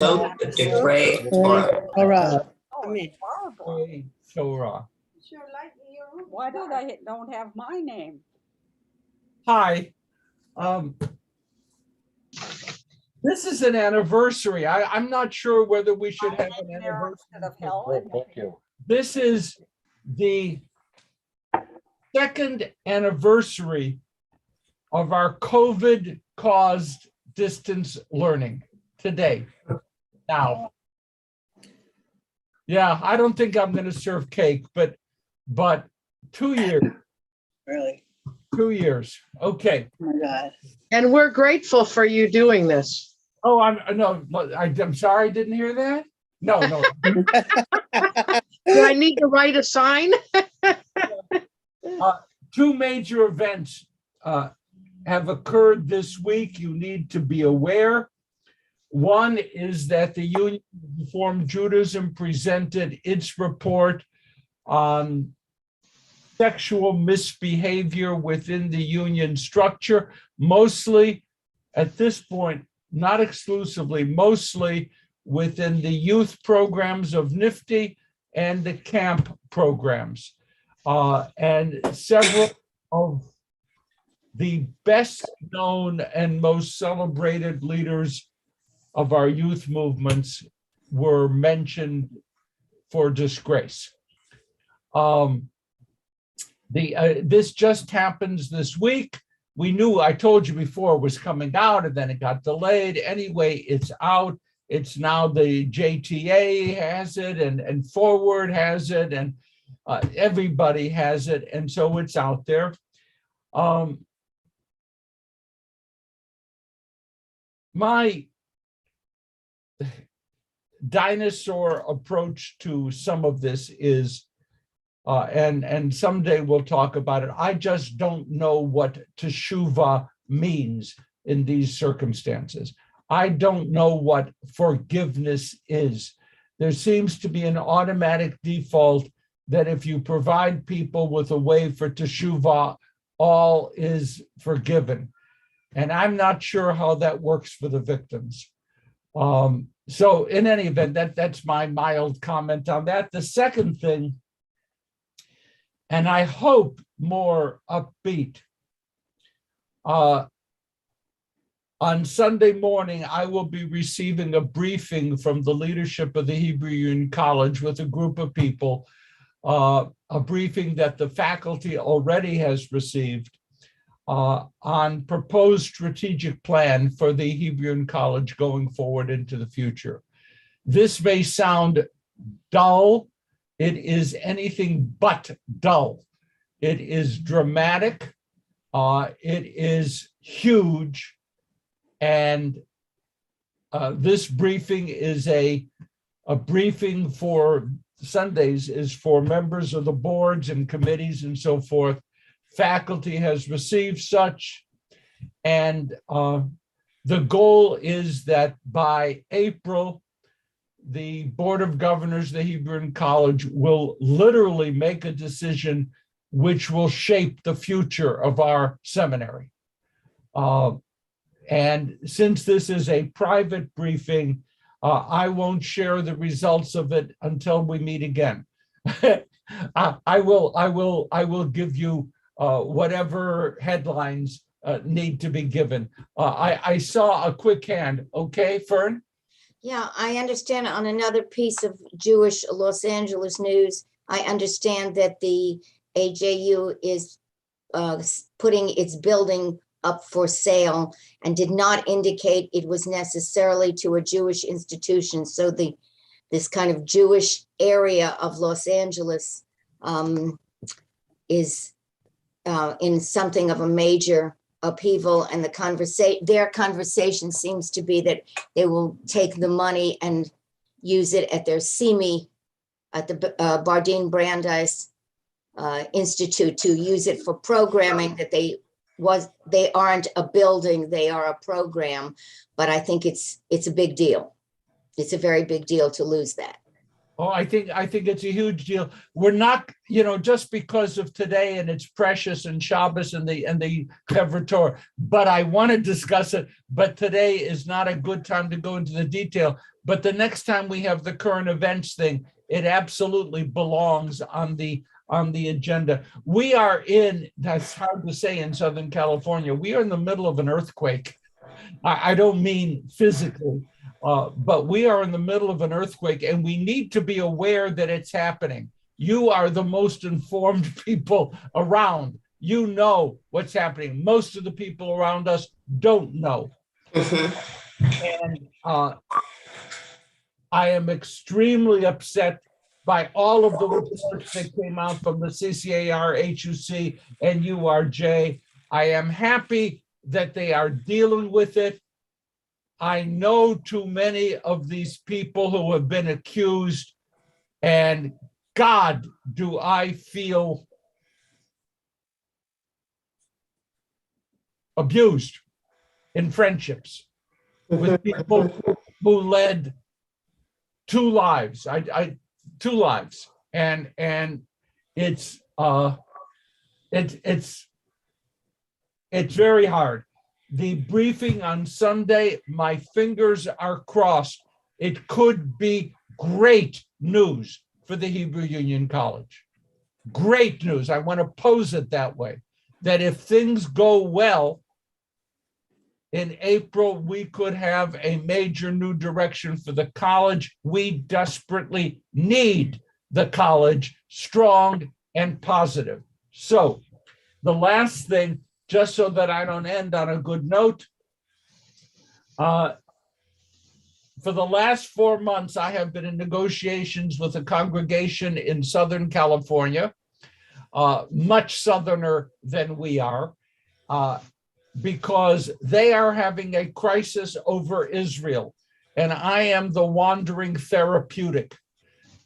So Degree Torah. Chevra. Why did I don't have my name? Hi. This is an anniversary. I'm not sure whether we should have an anniversary. Of Helen. Thank you. This is the second anniversary of our COVID-caused distance learning today. Now, yeah, I don't think I'm going to serve cake, but 2 years. Really? 2 years. Okay. Oh my God. And we're grateful for you doing this. Oh, I'm sorry I didn't hear that. No. Do I need to write a sign? Two major events have occurred this week. You need to be aware. One is that the Union of Reform Judaism presented its report on sexual misbehavior within the union structure, mostly at this point, not exclusively, mostly within the youth programs of NIFTY and the camp programs. And several of the best known and most celebrated leaders of our youth movements were mentioned for disgrace. This just happens this week. We knew, I told you before, it was coming out and then it got delayed. Anyway, it's out. It's now the JTA has it and Forward has it and everybody has it. And so it's out there. My dinosaur approach to some of this is, and someday we'll talk about it, I just don't know what teshuvah means in these circumstances. I don't know what forgiveness is. There seems to be an automatic default that if you provide people with a way for teshuvah, all is forgiven. And I'm not sure how that works for the victims. So in any event, that's my mild comment on that. The second thing, and I hope more upbeat, on Sunday morning, I will be receiving a briefing from the leadership of the Hebrew Union College with a group of people, a briefing that the faculty already has received on proposed strategic plan for the Hebrew Union College going forward into the future. This may sound dull. It is anything but dull. It is dramatic. It is huge. And this briefing is a briefing for Sundays, is for members of the boards and committees and so forth. Faculty has received such. And the goal is that by April, the Board of Governors, the Hebrew Union College, will literally make a decision which will shape the future of our seminary. And since this is a private briefing, I won't share the results of it until we meet again. I will give you whatever headlines need to be given. I saw a quick hand. Okay, Fern? Yeah, I understand on another piece of Jewish Los Angeles news, I understand that the AJU is putting its building up for sale and did not indicate it was necessarily to a Jewish institution. So this kind of Jewish area of Los Angeles is in something of a major upheaval, and their conversation seems to be that they will take the money and use it at their CME at the Bardeen Brandeis Institute to use it for programming that they aren't a building, they are a program. But I think it's a big deal. It's a very big deal to lose that. Oh, I think it's a huge deal. We're not, just because of today and it's precious and Shabbos and the Chevra Torah, but I want to discuss it. But today is not a good time to go into the detail. But the next time we have the current events thing, it absolutely belongs on the agenda. We are that's hard to say in Southern California, we are in the middle of an earthquake. I don't mean physically. But we are in the middle of an earthquake and we need to be aware that it's happening. You are the most informed people around. You know what's happening. Most of the people around us don't know. And I am extremely upset by all of the reports that came out from the CCAR, HUC, and URJ. I am happy that they are dealing with it. I know too many of these people who have been accused, and God, do I feel abused in friendships with people who led two lives. Two lives, and it's very hard. The briefing on Sunday, my fingers are crossed. It could be great news for the Hebrew Union College. Great news. I want to pose it that way, that if things go well, in April, we could have a major new direction for the college. We desperately need the college strong and positive. So the last thing, just so that I don't end on a good note, for the last 4 months, I have been in negotiations with a congregation in Southern California, much southerner than we are, because they are having a crisis over Israel, and I am the wandering therapeutic.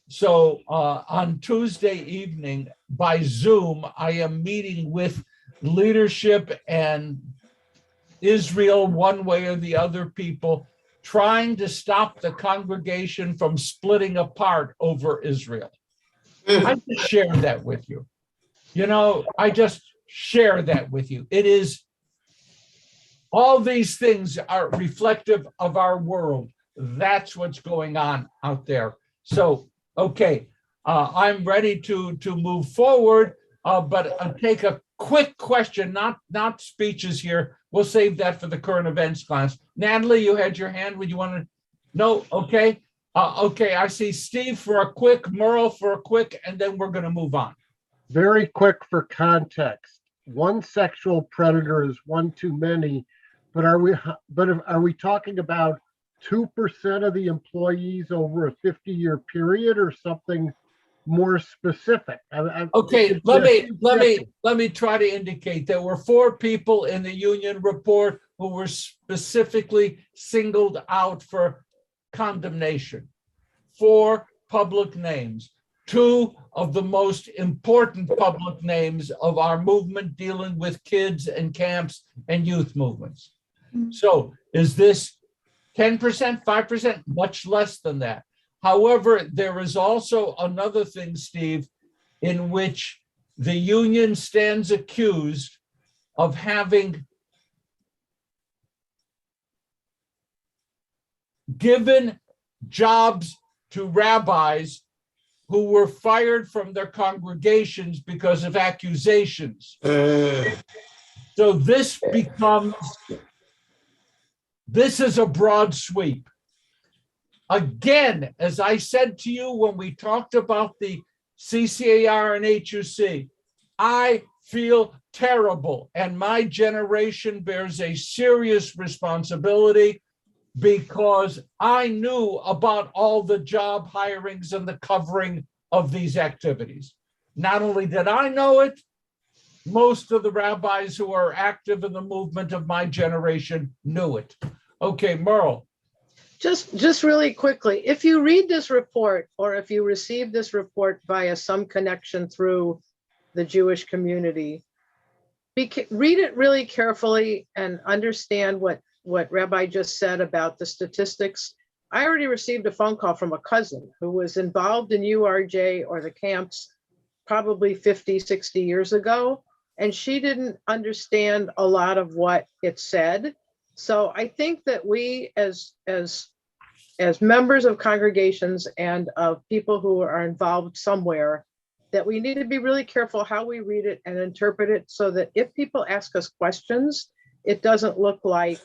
So on Tuesday evening by Zoom, I am meeting with leadership and Israel, one way or the other, people trying to stop the congregation from splitting apart over Israel. I just share that with you. I just share that with you. It is, all these things are reflective of our world. That's what's going on out there. So, okay, I'm ready to move forward, but take a quick question, not speeches here. We'll save that for the current events class. Natalie, you had your hand. Would you want to? No? Okay. Okay, I see Steve for a quick, Merle for a quick, and then we're going to move on. Very quick for context. One sexual predator is one too many, but are we talking about 2% of the employees over a 50-year period or something more specific? Okay, let me try to indicate there were 4 people in the union report who were specifically singled out for condemnation. 4 public names, 2 of the most important public names of our movement dealing with kids and camps and youth movements. So is this 10%, 5%? Much less than that. However, there is also another thing, Steve, in which the union stands accused of having given jobs to rabbis who were fired from their congregations because of accusations. So this is a broad sweep. Again, as I said to you when we talked about the CCAR and HUC, I feel terrible, and my generation bears a serious responsibility because I knew about all the job hirings and the covering of these activities. Not only did I know it, most of the rabbis who are active in the movement of my generation knew it. Okay, Merle. Just really quickly, if you read this report, or if you receive this report via some connection through the Jewish community, read it really carefully and understand what Rabbi just said about the statistics. I already received a phone call from a cousin who was involved in URJ or the camps probably 50, 60 years ago. And she didn't understand a lot of what it said. So I think that we as members of congregations and of people who are involved somewhere, that we need to be really careful how we read it and interpret it so that if people ask us questions, it doesn't look like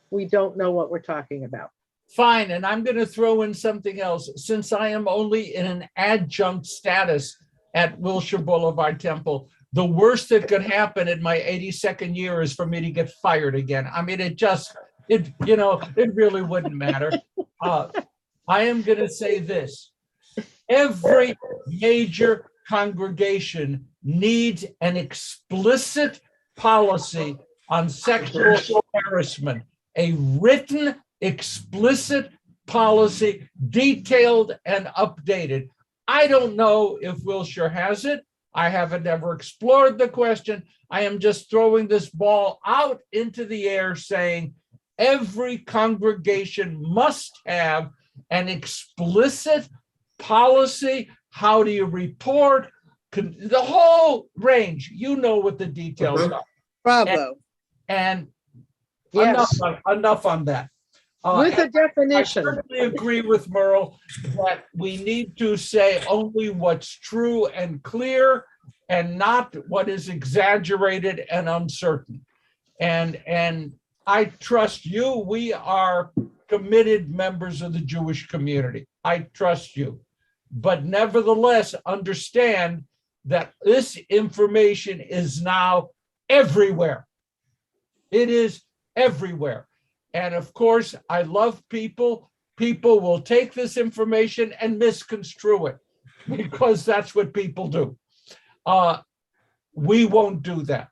we don't know what we're talking about. Fine, and I'm going to throw in something else. Since I am only in an adjunct status at Wilshire Boulevard Temple, the worst that could happen in my 82nd year is for me to get fired again. I mean, it really wouldn't matter. I am going to say this. Every major congregation needs an explicit policy on sexual harassment, a written, explicit policy, detailed and updated. I don't know if Wilshire has it. I haven't ever explored the question. I am just throwing this ball out into the air saying every congregation must have an explicit policy. How do you report? The whole range, you know what the details are. Bravo. And Yes. enough on that. With a I definition. certainly agree with Merle that we need to say only what's true and clear and not what is exaggerated and uncertain. And I trust you. We are committed members of the Jewish community. I trust you. But nevertheless, understand that this information is now everywhere. It is everywhere. And of course, I love people. People will take this information and misconstrue it because that's what people do. We won't do that.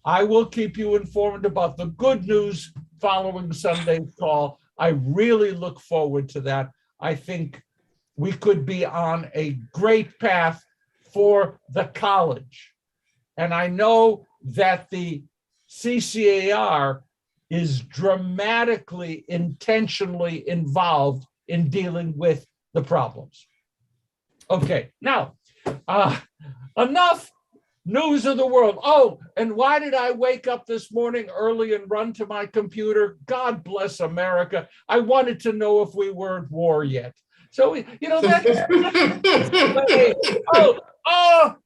I will keep you informed about the good news following Sunday's call. I really look forward to that. I think we could be on a great path for the college. And I know that the CCAR is dramatically, intentionally involved in dealing with the problems. Okay, now, enough news of the world. Oh, and why did I wake up this morning early and run to my computer? God bless America. I wanted to know if we were at war yet. So,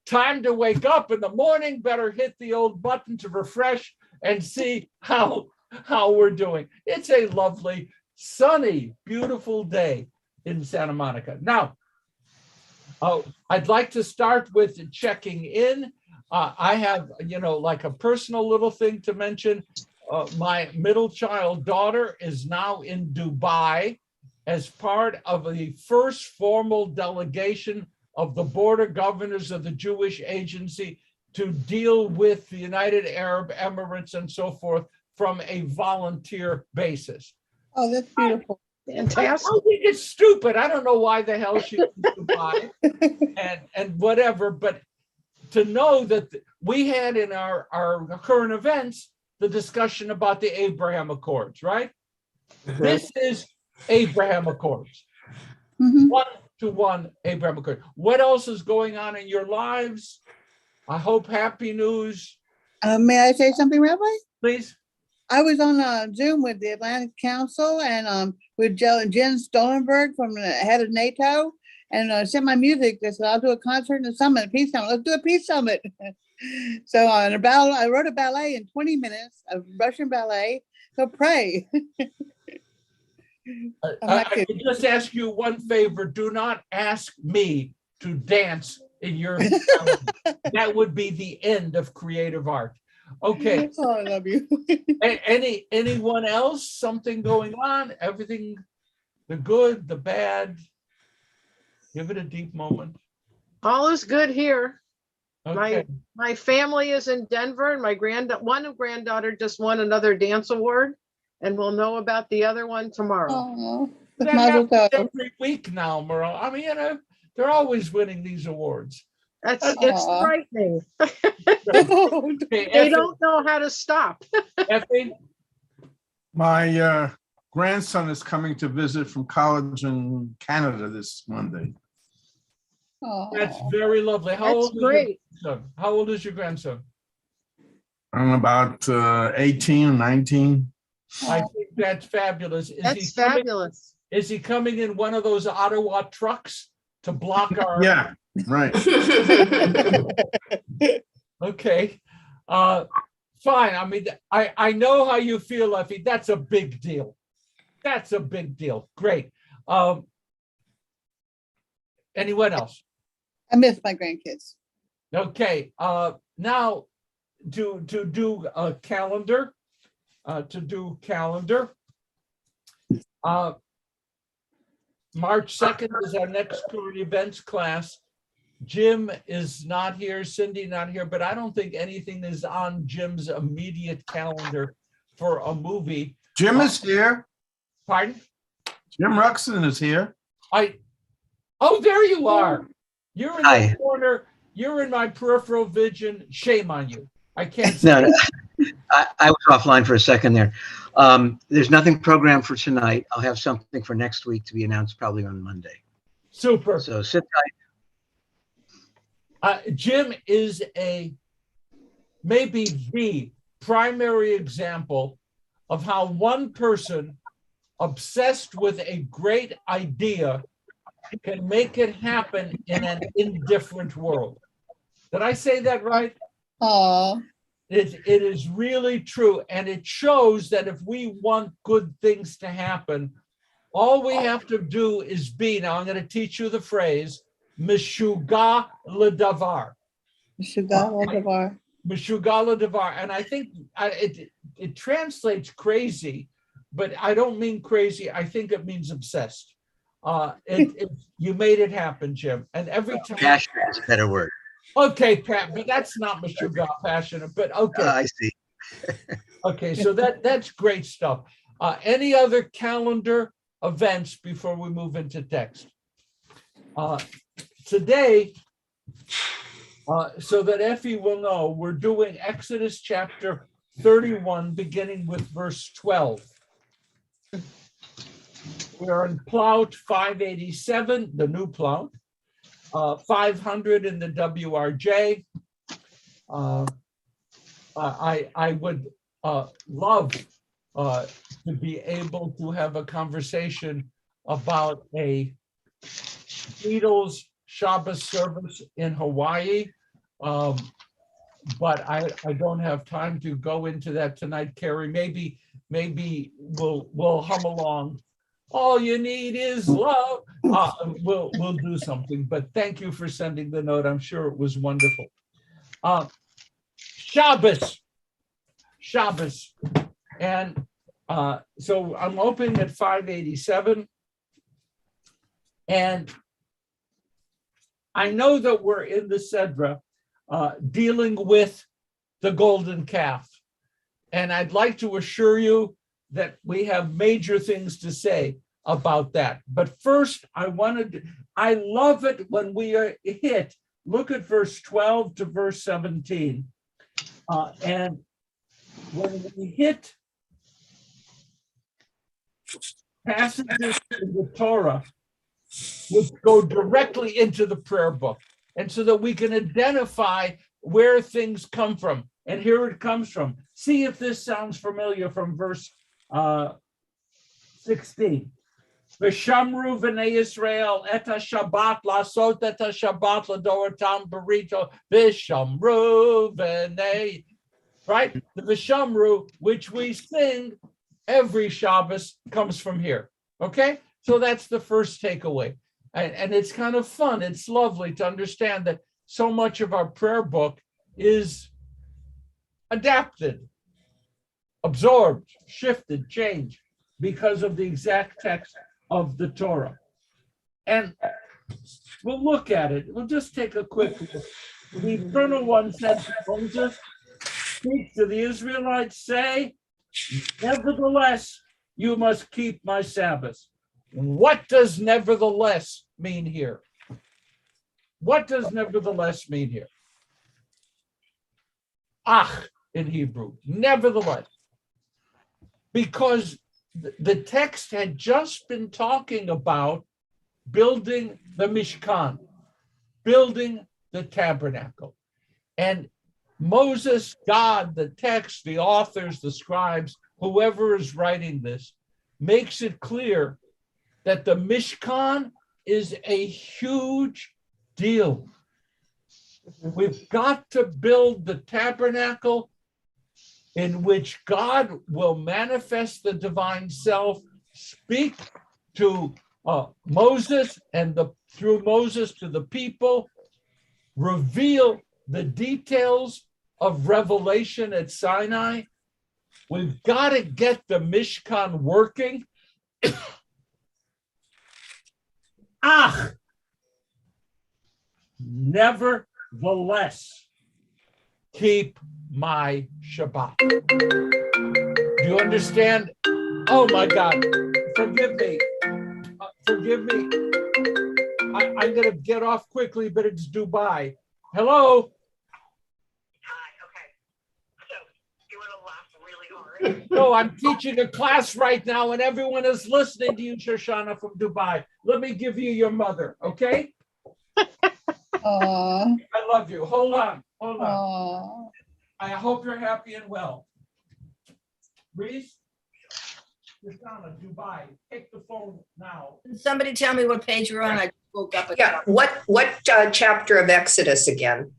time to wake up in the morning, better hit the old button to refresh and see how we're doing. It's a lovely, sunny, beautiful day in Santa Monica. Now, I'd like to start with checking in. I have, like a personal little thing to mention. My middle child daughter is now in Dubai as part of the first formal delegation of the Board of Governors of the Jewish Agency to deal with the United Arab Emirates and so forth from a volunteer basis. Oh, that's beautiful. Fantastic. I think it's stupid. I don't know why the hell she's in Dubai and whatever, but to know that we had in our current events the discussion about the Abraham Accords, right? This is Abraham Accords. Mhm. One-to-one Abraham Accords. What else is going on in your lives? I hope happy news. May I say something, Rabbi? Please. I was on Zoom with the Atlantic Council and with Jen Stoltenberg from the head of NATO, and sent my music. I said, I'll do a concert in the summit, a peace summit. Let's do a peace summit. So I wrote a ballet in 20 minutes, a Russian ballet. So pray. I can just ask you one favor. Do not ask me to dance in your that would be the end of creative art. Okay. Oh, I love you. Anyone else? Something going on? Everything, the good, the bad? Give it a deep moment. All is good here. Okay. My family is in Denver, and my one granddaughter just won another dance award, and we'll know about the other one tomorrow. Oh, That mazel happens tov. every week now, Merle. I mean, they're always winning these awards. It's Aw. frightening. Okay, They don't know how to stop. Effie? My grandson is coming to visit from college in Canada this Monday. That's Oh, very lovely. How That's old is your great. grandson? How old is your grandson? I'm about 18, 19. I think that's fabulous. That's fabulous. Is he coming in one of those Ottawa trucks to block our? Yeah, right. Okay. Fine. I mean, I know how you feel, Effie. That's a big deal. That's a big deal. Great. Anyone else? I miss my grandkids. Okay. Now to do a calendar. March 2nd is our next current events class. Jim is not here, Cindy not here, but I don't think anything is on Jim's immediate calendar for a movie. Jim is here. Pardon? Jim Ruxin is here. Oh, there you are. You're in Hi. the corner. You're in my peripheral vision. Shame on you. I can't. No, I was offline for a second there. There's nothing programmed for tonight. I'll have something for next week to be announced probably on Monday. Super. So sit tight. Jim is maybe the primary example of how one person obsessed with a great idea can make it happen in an indifferent world. Did I say that right? Oh, It is really true. And it shows that if we want good things to happen, all we have to do is be, now I'm going to teach you the phrase, Meshuga ledavar. Sugar, whatever. Meshuga ledavar. And I think it translates crazy, but I don't mean crazy. I think it means obsessed. You made it happen, Jim. And every time. Passionate is a better word. Okay, Pat, but that's not Meshuga passionate, but okay. I see. Okay, so that's great stuff. Any other calendar events before we move into text? Today, so that Effie will know, we're doing Exodus chapter 31, beginning with verse 12. We're in Plout 587, the new Plout, 500 in the WRJ. I would love to be able to have a conversation about a Beatles Shabbat service in Hawaii, but I don't have time to go into that tonight, Carrie. Maybe we'll hum along. All you need is love. We'll do something. But thank you for sending the note. I'm sure it was wonderful. Shabbos, and so I'm opening at 587, and I know that we're in the Sedra dealing with the golden calf, and I'd like to assure you that we have major things to say about that. But first, I love it when we are hit. Look at verse 12 to verse 17. And when we hit passages in the Torah, which go directly into the prayer book, and so that we can identify where things come from. And here it comes from. See if this sounds familiar from verse 16. V'shamru v'nei Yisrael et ha-Shabbat lasot et ha-Shabbat l'doratam barito v'shamru v'nei. Right? The v'shamru, which we sing every Shabbos, comes from here. Okay? So that's the first takeaway. And it's kind of fun. It's lovely to understand that so much of our prayer book is adapted, absorbed, shifted, changed because of the exact text of the Torah. And we'll look at it. We'll just take a quick look. The Eternal One said to Moses, speak to the Israelites, say, nevertheless, you must keep my Sabbath. What does nevertheless mean here? What does nevertheless mean here? Ach in Hebrew, nevertheless. Because the text had just been talking about building the Mishkan, building the tabernacle. And Moses, God, the text, the authors, the scribes, whoever is writing this, makes it clear that the Mishkan is a huge deal. We've got to build the tabernacle in which God will manifest the divine self, speak to Moses and through Moses to the people, reveal the details of revelation at Sinai. We've got to get the Mishkan working. Nevertheless, keep my Shabbat. Do you understand? Oh my God, forgive me. Forgive me. I'm going to get off quickly, but it's Dubai. Hello? Hi, okay. So, you want to laugh really hard? No, I'm teaching a class right now and everyone is listening to you, Shoshana from Dubai. Let me give you your mother, okay? Aw, I love you. Hold on. aw. I hope you're happy and well. Reese? Shoshana, Dubai, take the phone now. Somebody tell me what page you're on. I woke up. Yeah, what chapter of Exodus again?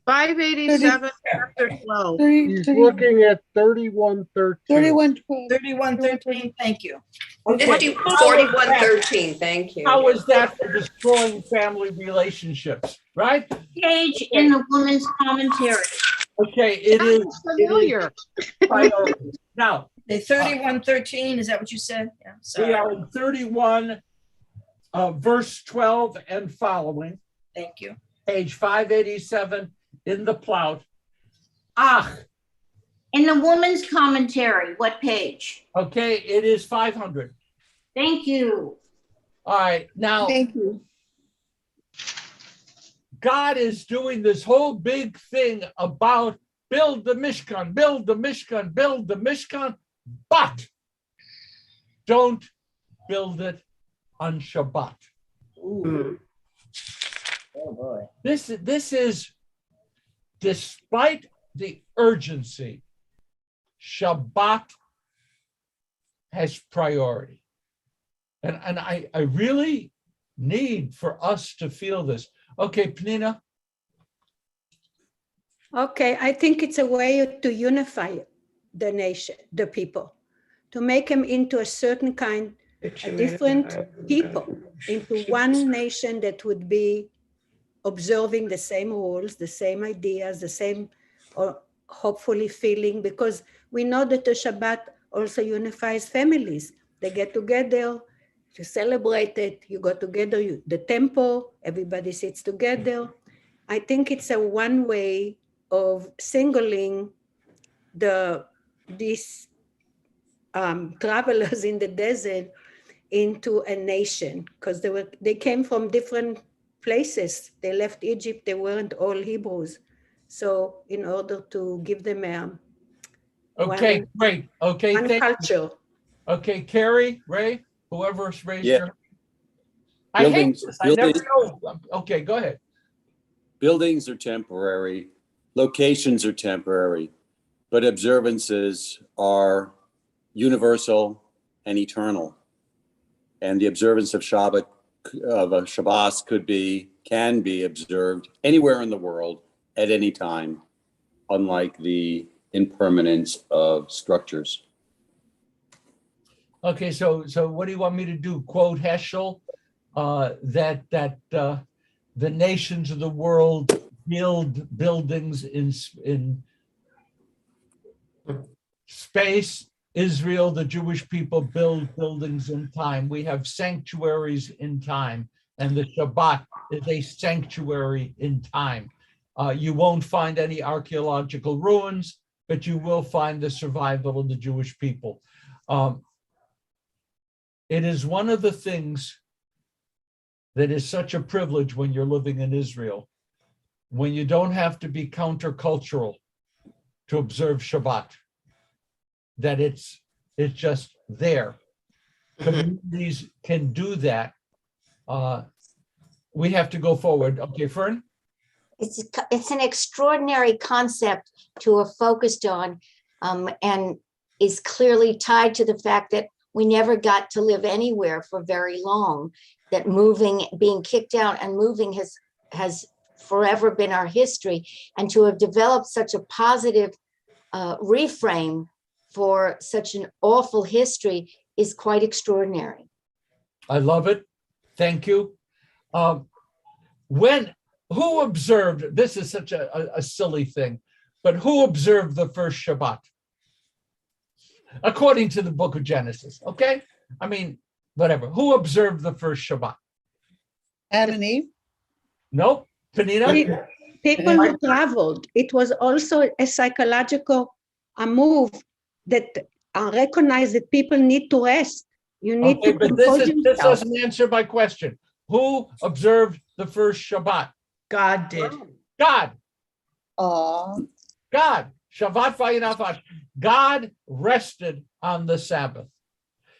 587, chapter 12. He's looking at 31:13. 31:12. 31:13, thank you. 41:13, thank you. How is that for destroying family relationships, right? Page in the woman's commentary. Okay, it is. Sounds familiar. Priority. Now, 31:13, is that what you said? Yeah, we sorry. are in 31, verse 12 and following, Thank you. page 587 in the Plout. In the woman's commentary, what page? Okay, it is 500. Thank you. All right, now Thank you. God is doing this whole big thing about build the Mishkan, build the Mishkan, build the Mishkan, but don't build it on Shabbat. Oh boy. This is, despite the urgency, Shabbat has priority. And I really need for us to feel this. Okay, Pnina? Okay, I think it's a way to unify the nation, the people, to make them into a certain kind, a different people, into one nation that would be observing the same rules, the same ideas, the same, or hopefully feeling, because we know that the Shabbat also unifies families. They get together to celebrate it. You go together, the temple, everybody sits together. I think it's a one way of singling these travelers in the desert into a nation, because they came from different places. They left Egypt, they weren't all Hebrews. So in order to give them Okay, great. Okay, one thank you. culture. Okay, Carrie, Ray, whoever's raised Yeah. your. I hate Buildings- this. I never buildings- know. Okay, go ahead. Buildings are temporary, locations are temporary, but observances are universal and eternal. And the observance of Shabbat, of a Shabbos can be observed anywhere in the world at any time, unlike the impermanence of structures. Okay, so what do you want me to do? Quote Heschel, that the nations of the world build buildings in space. Israel, the Jewish people, build buildings in time. We have sanctuaries in time, and the Shabbat is a sanctuary in time. You won't find any archaeological ruins, but you will find the survival of the Jewish people. It is one of the things that is such a privilege when you're living in Israel, when you don't have to be countercultural to observe Shabbat, that it's just there. Communities can do that. We have to go forward. Okay, Fern? It's an extraordinary concept to have focused on, and is clearly tied to the fact that we never got to live anywhere for very long, that moving, being kicked out and moving has forever been our history. And to have developed such a positive reframe for such an awful history is quite extraordinary. I love it. Thank you. Who observed, this is such a silly thing, but who observed the first Shabbat? According to the book of Genesis, okay? I mean, whatever. Who observed the first Shabbat? Adam and Eve. Nope. Penina? People who traveled. It was also a psychological move that recognized that people need to rest. You need Okay, to but compose this yourself. doesn't answer my question. Who observed the first Shabbat? God did. God. Oh, God. Shabbat vayinafat. God rested on the Sabbath.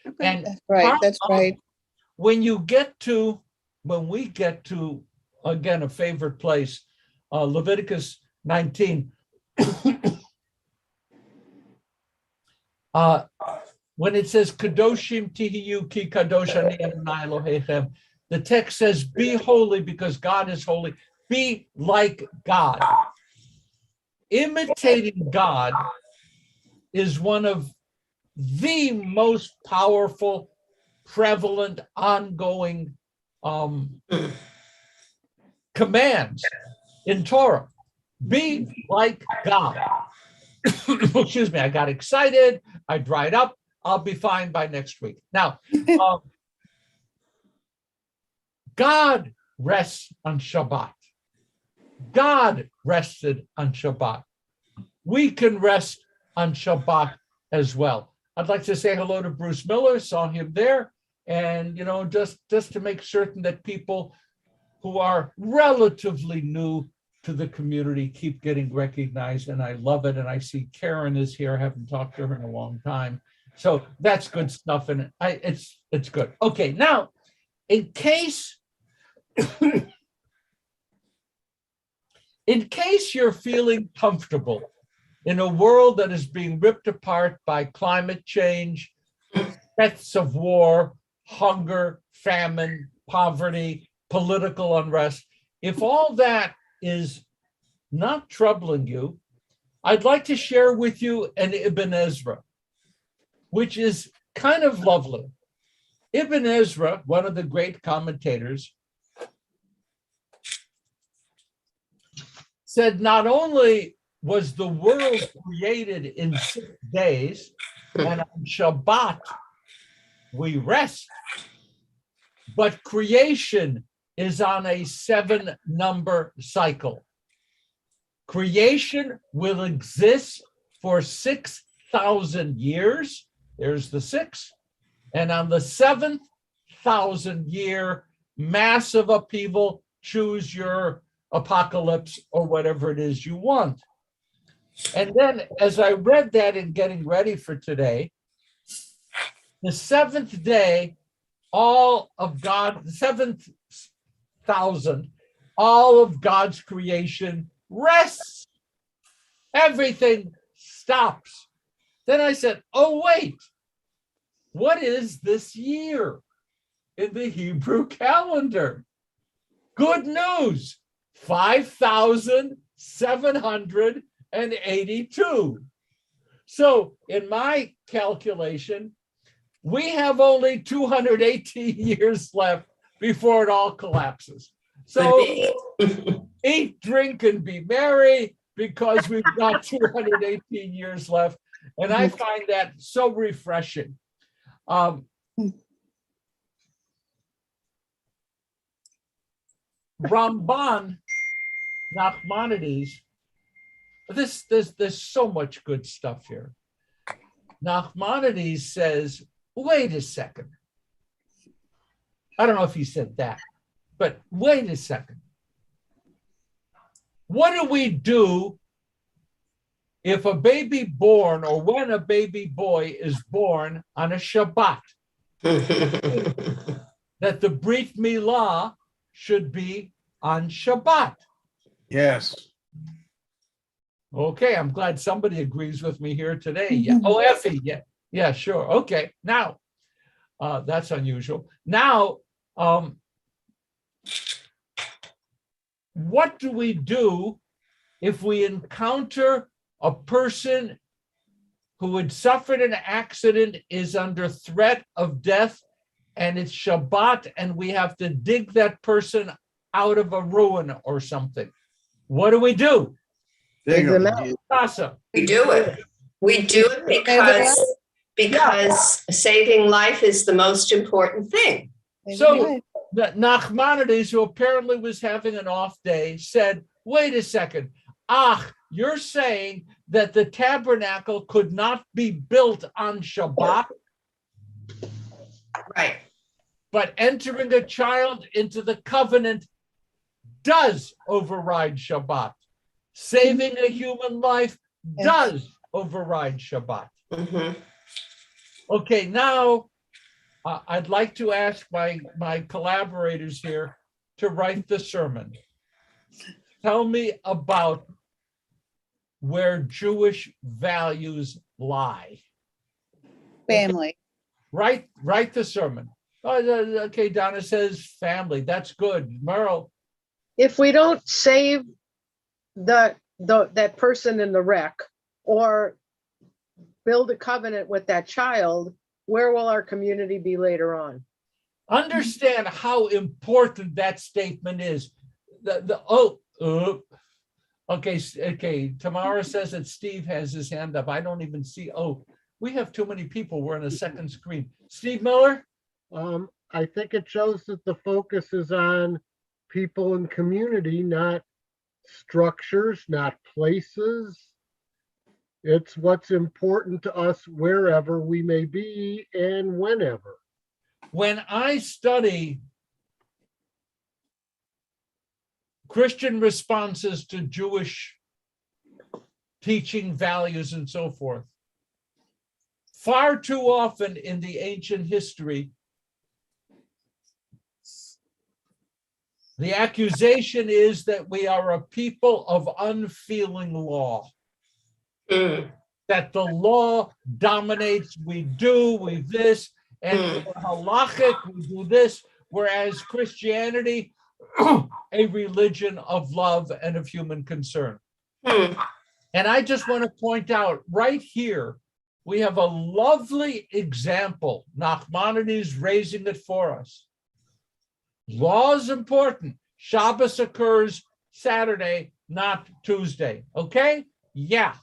Okay. And that's right. That's right. when we get to, again, a favorite place, Leviticus 19, when it says, Kadoshim tihiyu ki kadosh ani Adonai Elohechem, the text says, be holy because God is holy. Be like God. Imitating God is one of the most powerful, prevalent, ongoing commands in Torah. Be like God. Excuse me, I got excited. I dried up. I'll be fine by next week. Now, God rests on Shabbat. God rested on Shabbat. We can rest on Shabbat as well. I'd like to say hello to Bruce Miller, saw him there. And, you know, just to make certain that people who are relatively new to the community keep getting recognized, and I love it. And I see Karen is here. I haven't talked to her in a long time. So that's good stuff, and it's good. Okay, now, in case you're feeling comfortable in a world that is being ripped apart by climate change, threats of war, hunger, famine, poverty, political unrest, if all that is not troubling you, I'd like to share with you an Ibn Ezra, which is kind of lovely. Ibn Ezra, one of the great commentators, said not only was the world created in 6 days, and on Shabbat we rest, but creation is on a 7-number cycle. Creation will exist for 6,000 years. There's the 6. And on the 7,000 year massive upheaval, choose your apocalypse or whatever it is you want. And then as I read that in getting ready for today, the 7th day, all of God, the 7,000, all of God's creation rests. Everything stops. Then I said, oh, wait, what is this year in the Hebrew calendar? Good news, 5,782. So in my calculation, we have only 218 years left before it all collapses. So eat, drink, and be merry because we've got 218 years left. And I find that so refreshing. Ramban Nachmanides, there's so much good stuff here. Nachmanides says, wait a second. I don't know if he said that, but wait a second. What do we do if a baby born or when a baby boy is born on a Shabbat, that the Brit Milah should be on Shabbat. Yes. Okay, I'm glad somebody agrees with me here today. Yeah. Oh, Effie, yeah, sure. Okay, now, that's unusual. Now, what do we do if we encounter a person who had suffered an accident, is under threat of death, and it's Shabbat, and we have to dig that person out of a ruin or something? What do we do? Dig Dig them 'em. out. Tasa, We do it. We do it because saving life is the most important thing. so Nachmanides, who apparently was having an off day, said, wait a second. You're saying that the tabernacle could not be built on Shabbat, Right. but entering a child into the covenant does override Shabbat. Saving a human life does override Shabbat. Mhm. Okay, now I'd like to ask my collaborators here to write the sermon. Tell me about where Jewish values lie. Family. Write the sermon. Okay, Donna says family. That's good. Merle, If we don't save that person in the wreck or build a covenant with that child, where will our community be later on? understand how important that statement is. Okay. Tamara says that Steve has his hand up. I don't even see. Oh, we have too many people. We're on a second screen. Steve Miller? I think it shows that the focus is on people and community, not structures, not places. It's what's important to us wherever we may be and whenever. When I study Christian responses to Jewish teaching, values, and so forth, far too often in the ancient history, the accusation is that we are a people of unfeeling law, that the law dominates, we this, and halachic, we do this, whereas Christianity, a religion of love and of human concern. And I just want to point out right here, we have a lovely example. Nachmanides raising it for us. Law is important. Shabbos occurs Saturday, not Tuesday. Okay? Yeah.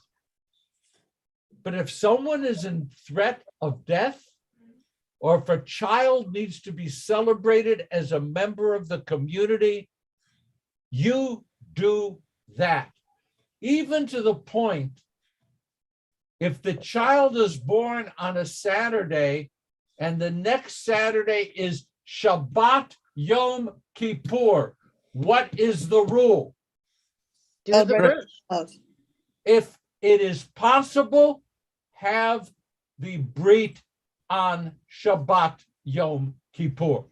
But if someone is in threat of death, or if a child needs to be celebrated as a member of the community, you do that. Even to the point, if the child is born on a Saturday and the next Saturday is Shabbat Yom Kippur, what is the rule? Do the brit. If it is possible, have the Brit on Shabbat Yom Kippur.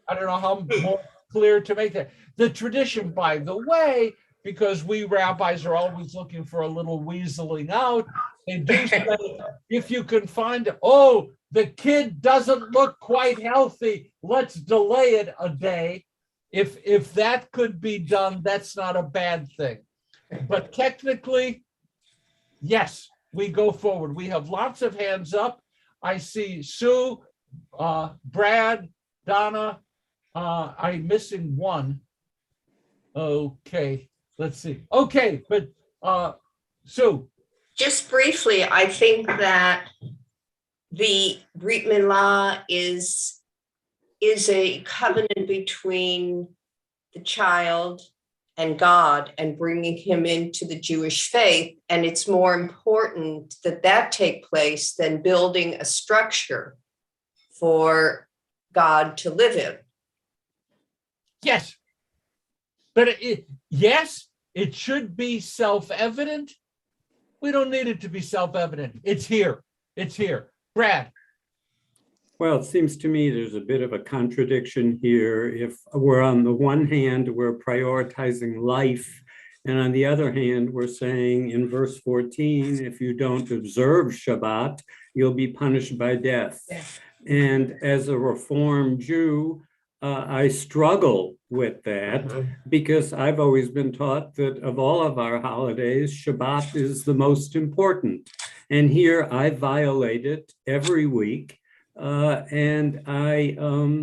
I don't know how more clear to make that. The tradition, by the way, because we rabbis are always looking for a little weaseling out, they do say, if you can find, the kid doesn't look quite healthy, let's delay it a day. If that could be done, that's not a bad thing. But technically, yes, we go forward. We have lots of hands up. I see Sue, Brad, Donna. I'm missing one. Okay, let's see. Okay, but Sue. Just briefly, I think that the Brit Milah is a covenant between the child and God and bringing him into the Jewish faith. And it's more important that take place than building a structure for God to live in. Yes. But yes, it should be self-evident. We don't need it to be self-evident. It's here. It's here. Brad. Well, it seems to me there's a bit of a contradiction here. If we're on the one hand, we're prioritizing life, and on the other hand, we're saying in verse 14, if you don't observe Shabbat, you'll be punished by death. And as a Reformed Jew, I struggle with that because I've always been taught that of all of our holidays, Shabbat is the most important. And here I violate it every week. And how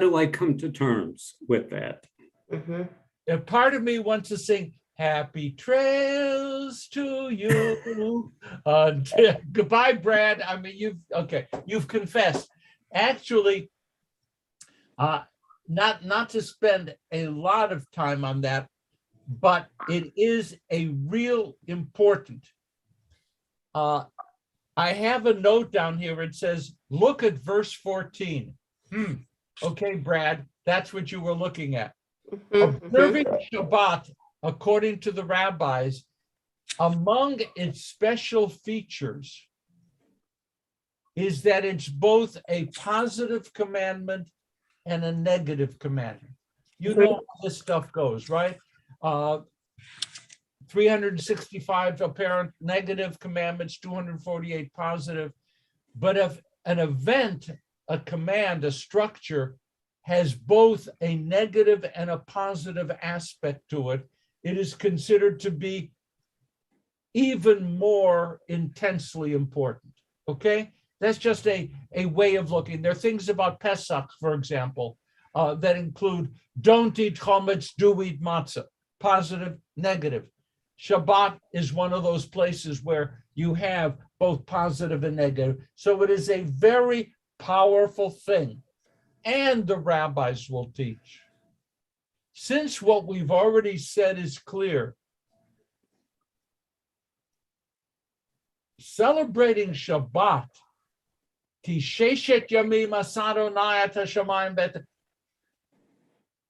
do I come to terms with that? A part of me wants to sing "Happy Trails to You." Goodbye, Brad. I mean, you've confessed. Actually, not to spend a lot of time on that, but it is a real important. I have a note down here. It says, look at verse 14. Okay, Brad, that's what you were looking at. Observing Shabbat, according to the rabbis, among its special features is that it's both a positive commandment and a negative commandment. You know how this stuff goes, right? 365 apparent negative commandments, 248 positive. But if an event, a command, a structure has both a negative and a positive aspect to it, it is considered to be even more intensely important. Okay? That's just a way of looking. There are things about Pesach, for example, that include don't eat chametz, do eat matzah. Positive, negative. Shabbat is one of those places where you have both positive and negative. So it is a very powerful thing. And the rabbis will teach. Since what we've already said is clear, celebrating Shabbat,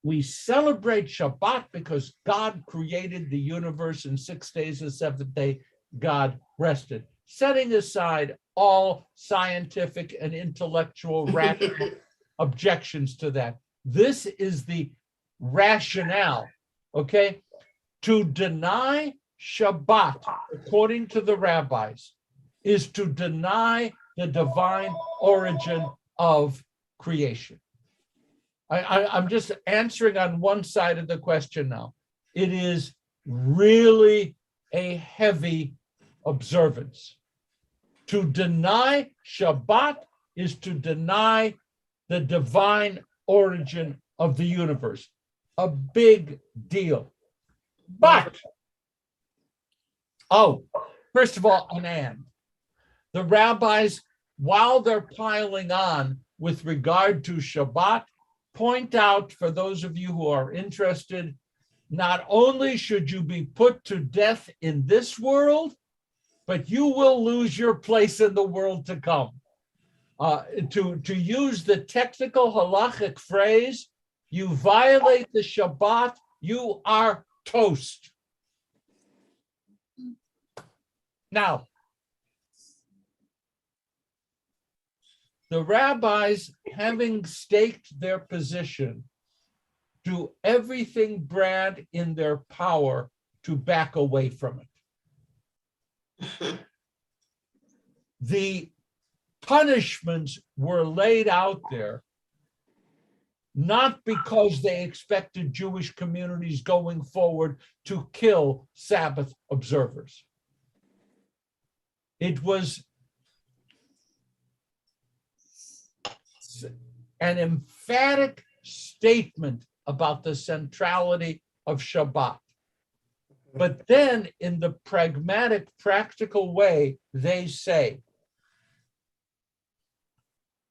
we celebrate Shabbat because God created the universe in 6 days. The seventh day, God rested, setting aside all scientific and intellectual rational objections to that. This is the rationale, okay? To deny Shabbat, according to the rabbis, is to deny the divine origin of creation. I'm just answering on one side of the question now. It is really a heavy observance. To deny Shabbat is to deny the divine origin of the universe. A big deal. But, first of all, an and. The rabbis, while they're piling on with regard to Shabbat, point out, for those of you who are interested, not only should you be put to death in this world, but you will lose your place in the world to come. To use the technical halachic phrase, you violate the Shabbat, you are toast. Now, the rabbis, having staked their position, do everything, Brad, in their power to back away from it. The punishments were laid out there not because they expected Jewish communities going forward to kill Sabbath observers. It was an emphatic statement about the centrality of Shabbat. But then in the pragmatic, practical way, they say,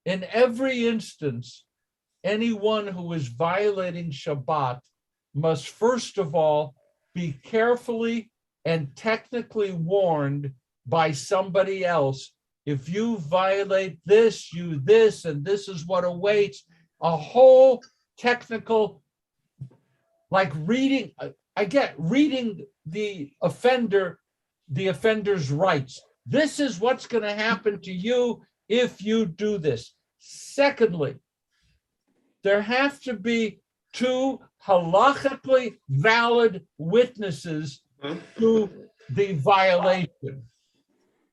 in every instance, anyone who is violating Shabbat must first of all be carefully and technically warned by somebody else. If you violate this, you this, and this is what awaits. A whole technical, like reading, I get reading the offender's rights. This is what's going to happen to you if you do this. Secondly, there have to be two halachically valid witnesses to the violation.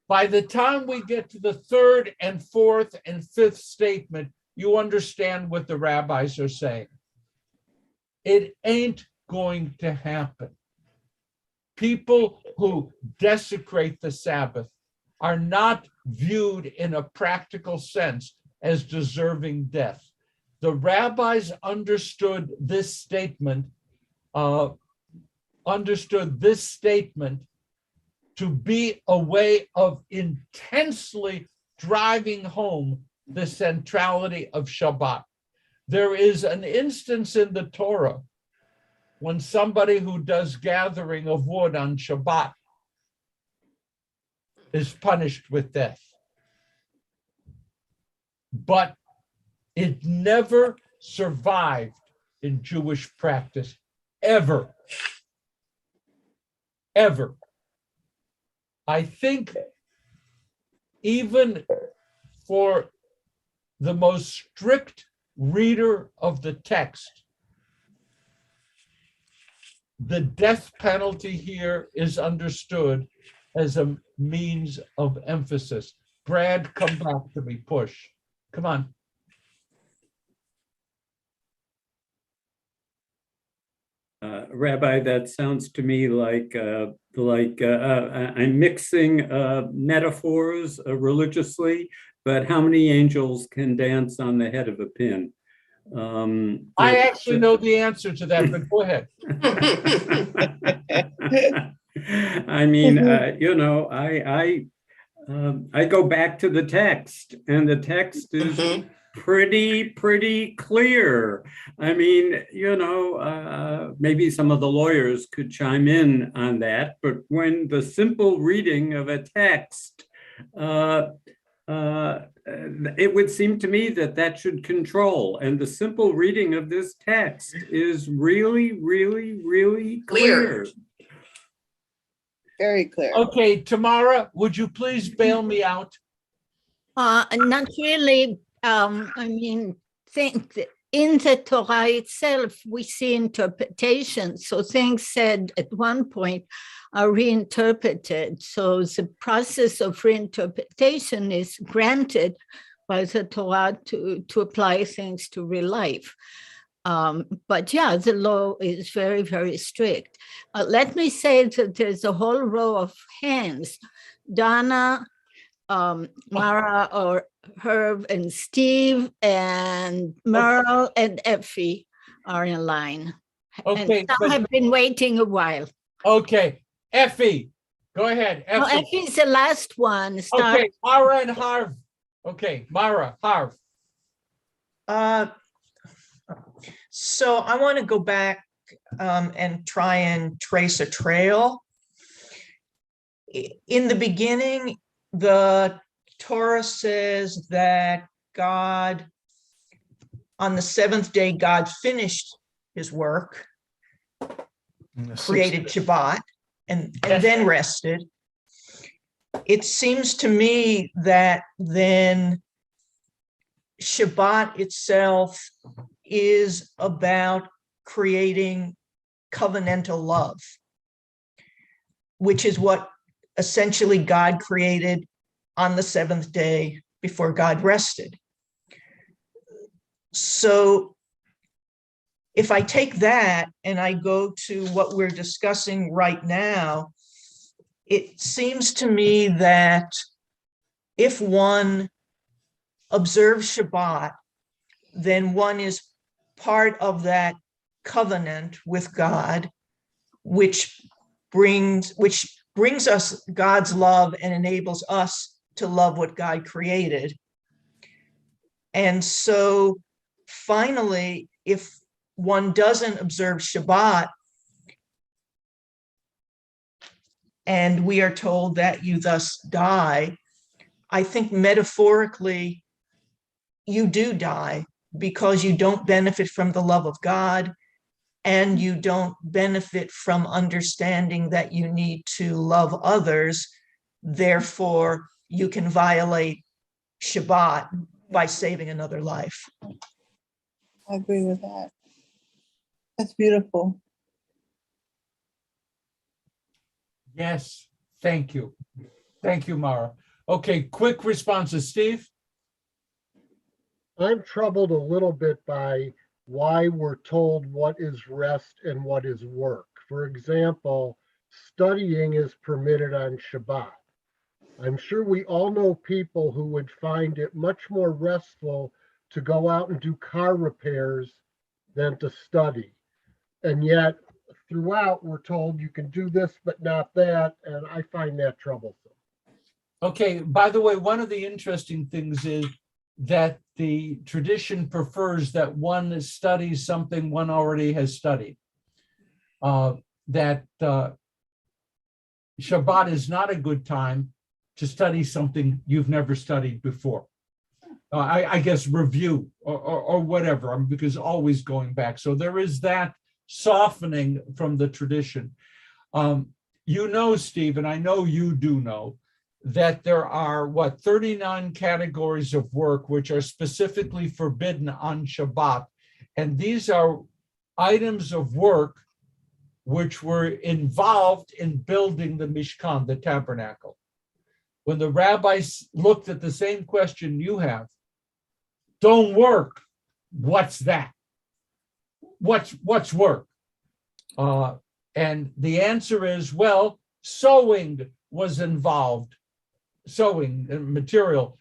By the time we get to the third and fourth and fifth statement, you understand what the rabbis are saying. It ain't going to happen. People who desecrate the Sabbath are not viewed in a practical sense as deserving death. The rabbis understood this statement to be a way of intensely driving home the centrality of Shabbat. There is an instance in the Torah when somebody who does gathering of wood on Shabbat is punished with death. But it never survived in Jewish practice, ever. Ever. I think even for the most strict reader of the text, the death penalty here is understood as a means of emphasis. Brad, come back to me, push. Come on. Rabbi, that sounds to me like I'm mixing metaphors religiously, but how many angels can dance on the head of a pin? I actually know the answer to that, but go ahead. I mean, I go back to the text, and the text is pretty clear. I mean, maybe some of the lawyers could chime in on that, but when the simple reading of a text, it would seem to me that should control. And the simple reading of this text is really clear. Very clear. Okay, Tamara, would you please bail me out? Not really. Think that in the Torah itself, we see interpretation. So things said at one point are reinterpreted. So the process of reinterpretation is granted by the Torah to apply things to real life. But yeah, the law is very strict. Let me say that there's a whole row of hands. Donna, Mara, or Herb, and Steve, and Merle, and Effie are in line. Okay, and some have been waiting a while. Okay, Effie, go ahead. No, Effie's the last one. Okay, Mara and Harv. Okay, Mara, Harv. So I want to go back and try and trace a trail. In the beginning, the Torah says that God, on the seventh day, God finished his work, created Shabbat, and then rested. It seems to me that then Shabbat itself is about creating covenantal love, which is what essentially God created on the seventh day before God rested. So if I take that and I go to what we're discussing right now, it seems to me that if one observes Shabbat, then one is part of that covenant with God, which brings us God's love and enables us to love what God created. And so finally, if one doesn't observe Shabbat, and we are told that you thus die, I think metaphorically, you do die because you don't benefit from the love of God and you don't benefit from understanding that you need to love others, therefore you can violate Shabbat by saving another life. I agree with that. That's beautiful. Yes, thank you. Thank you, Mara. Okay, quick responses, Steve? I'm troubled a little bit by why we're told what is rest and what is work. For example, studying is permitted on Shabbat. I'm sure we all know people who would find it much more restful to go out and do car repairs than to study. And yet, throughout, we're told you can do this, but not that. And I find that troublesome. Okay, by the way, one of the interesting things is that the tradition prefers that one studies something one already has studied. That Shabbat is not a good time to study something you've never studied before. I guess review or whatever, because always going back. So there is that softening from the tradition. You know, Steve, and I know you do know, that there are, 39 categories of work which are specifically forbidden on Shabbat. And these are items of work which were involved in building the Mishkan, the tabernacle. When the rabbis looked at the same question you have, don't work, what's that? What's work? And the answer is, well, sewing was involved. Sewing material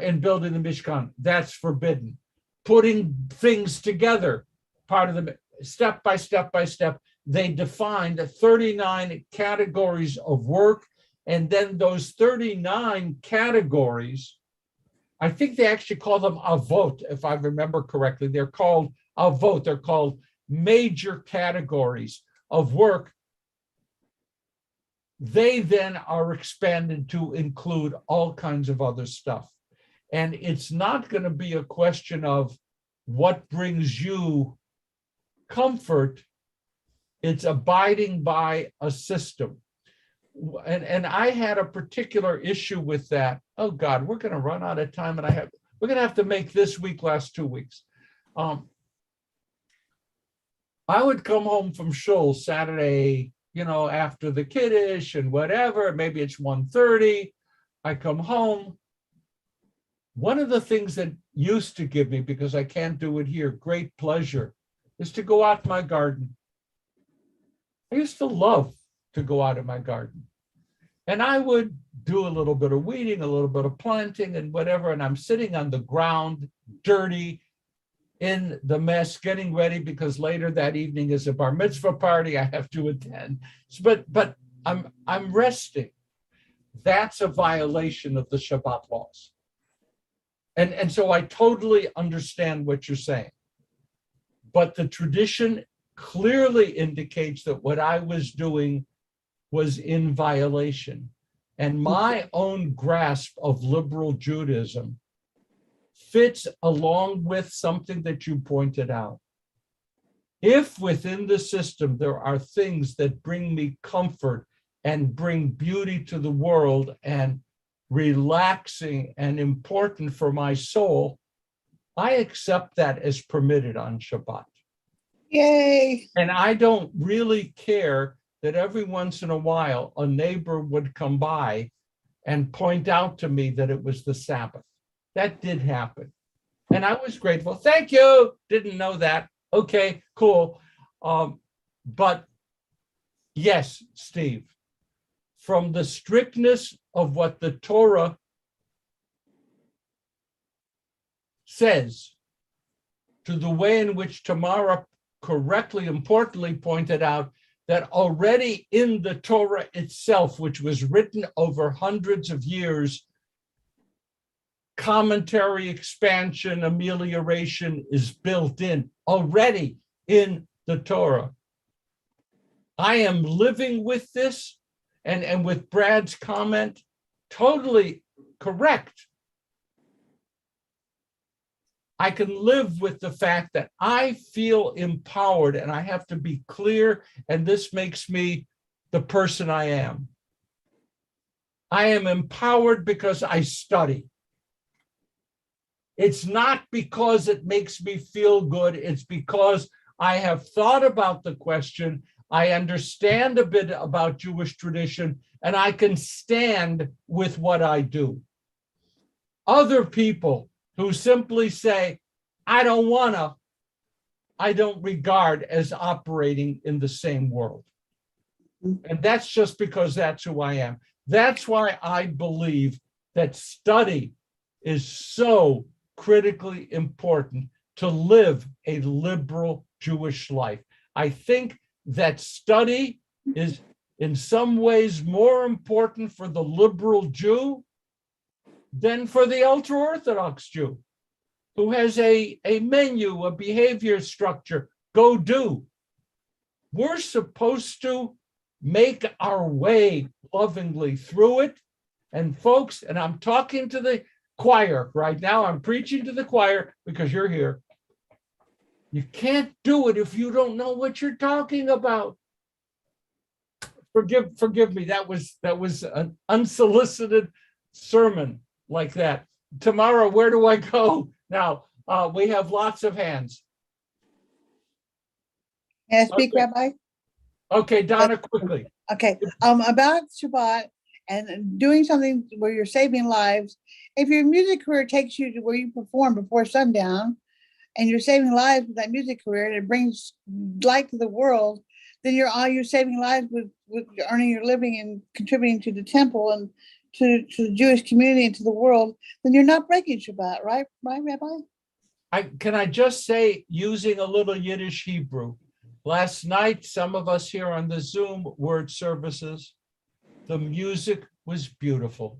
in building the Mishkan, that's forbidden. Putting things together, part of the step by step, they defined 39 categories of work. And then those 39 categories, I think they actually call them avot, if I remember correctly. They're called avot, they're called major categories of work. They then are expanded to include all kinds of other stuff. And it's not going to be a question of what brings you comfort. It's abiding by a system. And I had a particular issue with that. Oh God, we're going to run out of time, and we're going to have to make this week last 2 weeks. I would come home from shul Saturday, after the Kaddish and whatever, maybe it's 1:30, I come home. One of the things that used to give me, because I can't do it here, great pleasure, is to go out in my garden. I used to love to go out in my garden. And I would do a little bit of weeding, a little bit of planting and whatever, and I'm sitting on the ground, dirty, in the mess, getting ready, because later that evening is a bar mitzvah party I have to attend. But I'm resting. That's a violation of the Shabbat laws. And so I totally understand what you're saying. But the tradition clearly indicates that what I was doing was in violation. And my own grasp of liberal Judaism fits along with something that you pointed out. If within the system there are things that bring me comfort and bring beauty to the world and relaxing and important for my soul, I accept that as permitted on Shabbat. Yay. And I don't really care that every once in a while a neighbor would come by and point out to me that it was the Sabbath. That did happen. And I was grateful. Thank you. Didn't know that. Okay, cool. But yes, Steve, from the strictness of what the Torah says to the way in which Tamara correctly, importantly pointed out that already in the Torah itself, which was written over hundreds of years, commentary, expansion, amelioration is built in already in the Torah. I am living with this, and with Brad's comment, totally correct. I can live with the fact that I feel empowered, and I have to be clear, and this makes me the person I am. I am empowered because I study. It's not because it makes me feel good. It's because I have thought about the question. I understand a bit about Jewish tradition, and I can stand with what I do. Other people who simply say, I don't wanna, I don't regard as operating in the same world. And that's just because that's who I am. That's why I believe that study is so critically important to live a liberal Jewish life. I think that study is in some ways more important for the liberal Jew than for the ultra-Orthodox Jew, who has a menu, a behavior structure, go do. We're supposed to make our way lovingly through it. And folks, and I'm talking to the choir right now, I'm preaching to the choir because you're here. You can't do it if you don't know what you're talking about. Forgive me, that was an unsolicited sermon like that. Tomorrow, where do I go? Now, we have lots of hands. Can I speak, Okay. Rabbi? Okay, Donna, quickly. Okay, about Shabbat and doing something where you're saving lives. If your music career takes you to where you perform before sundown, and you're saving lives with that music career, and it brings light to the world, then you're saving lives with earning your living and contributing to the temple and to the Jewish community and to the world. Then you're not breaking Shabbat, right, Rabbi? Can I just say, using a little Yiddish Hebrew, last night, some of us here on the Zoom word services, the music was beautiful,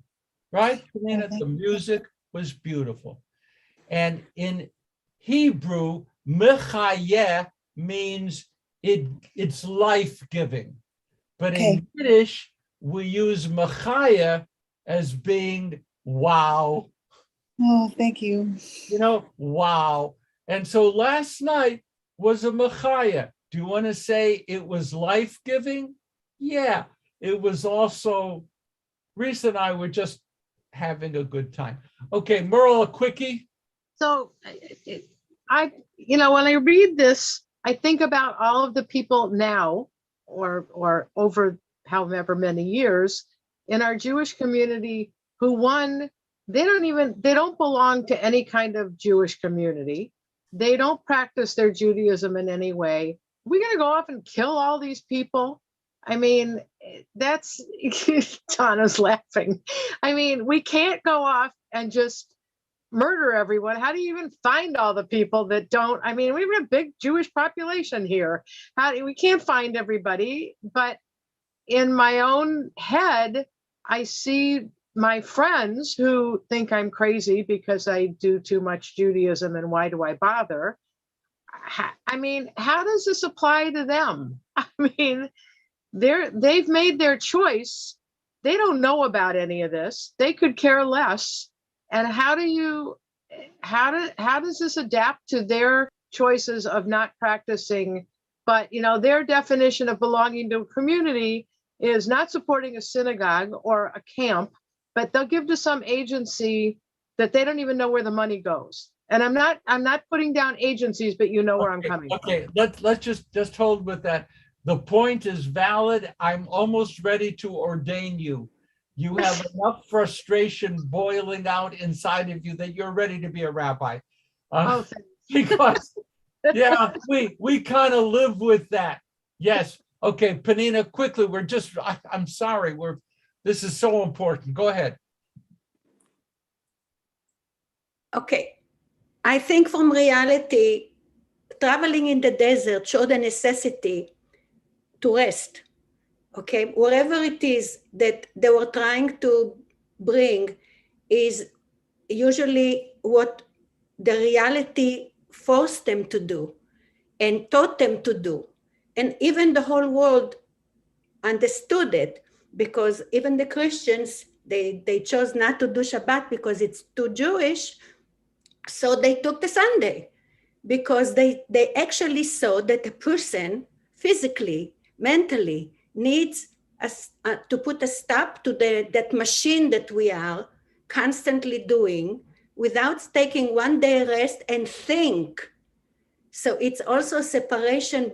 right? The music was beautiful. And in Hebrew, mechayeh means it's life-giving. But in Yiddish, we use mechayeh as being wow. Oh, thank you. You know, wow. And so last night was a mechayeh. Do you want to say it was life-giving? Yeah, it was also, Reese and I were just having a good time. Okay, Merle, a quickie. So when I read this, I think about all of the people now or over however many years in our Jewish community who they don't belong to any kind of Jewish community. They don't practice their Judaism in any way. We're going to go off and kill all these people. I mean, that's, Donna's laughing. I mean, we can't go off and just murder everyone. How do you even find all the people that don't? I mean, we have a big Jewish population here. We can't find everybody. But in my own head, I see my friends who think I'm crazy because I do too much Judaism and why do I bother? I mean, how does this apply to them? I mean, they've made their choice. They don't know about any of this. They could care less. And how does this adapt to their choices of not practicing? But, their definition of belonging to a community is not supporting a synagogue or a camp, but they'll give to some agency that they don't even know where the money goes. And I'm not putting down agencies, but you know where I'm coming from. Okay, let's just hold with that. The point is valid. I'm almost ready to ordain you. You have enough frustration boiling out inside of you that you're ready to be a rabbi. Because, yeah, we kind of live with that. Yes. Okay, Penina, quickly, I'm sorry, this is so important. Go ahead. Okay. I think from reality, traveling in the desert showed a necessity to rest. Okay, whatever it is that they were trying to bring is usually what the reality forced them to do and taught them to do. And even the whole world understood it, because even the Christians, they chose not to do Shabbat because it's too Jewish. So they took the Sunday because they actually saw that a person physically, mentally needs to put a stop to that machine that we are constantly doing without taking one day rest and think. So it's also a separation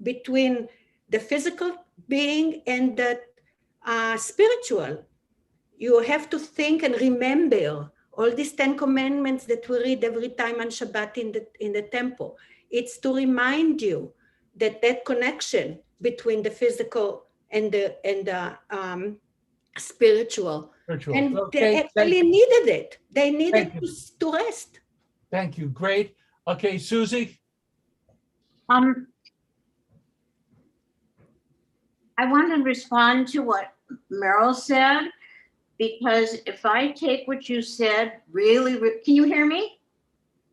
between the physical being and the spiritual. You have to think and remember all these 10 commandments that we read every time on Shabbat in the temple. It's to remind you that connection between the physical and the spiritual. And they actually needed it. They needed to rest. Thank you. Great. Okay, Susie. I want to respond to what Merrill said, because if I take what you said really, can you hear me?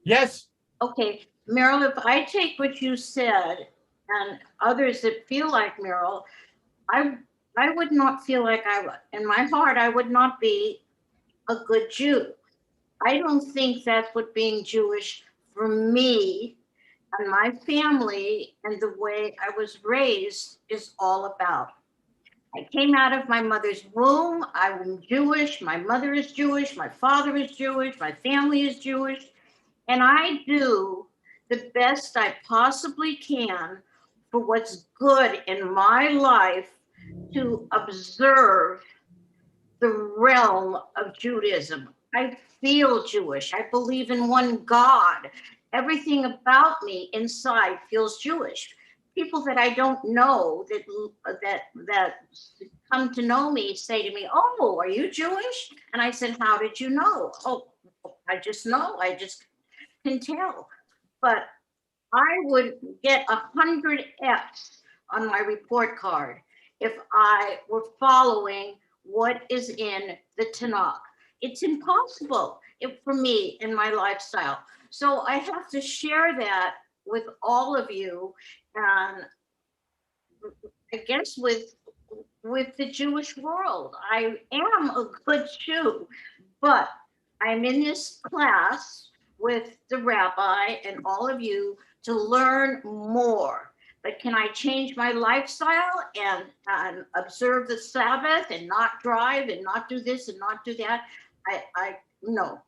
Yes. Okay, Merrill, if I take what you said and others that feel like Merrill, I would not feel like in my heart, I would not be a good Jew. I don't think that's what being Jewish for me and my family and the way I was raised is all about. I came out of my mother's womb. I'm Jewish. My mother is Jewish. My father is Jewish. My family is Jewish. And I do the best I possibly can for what's good in my life to observe the realm of Judaism. I feel Jewish. I believe in one God. Everything about me inside feels Jewish. People that I don't know that come to know me say to me, "Oh, are you Jewish?" And I said, "How did you know?" "Oh, I just know. I just can tell." But I would get 100 F's on my report card if I were following what is in the Tanakh. It's impossible for me in my lifestyle. So I have to share that with all of you, and I guess with the Jewish world. I am a good Jew, but I'm in this class with the rabbi and all of you to learn more. But can I change my lifestyle and observe the Sabbath and not drive and not do this and not do that? No,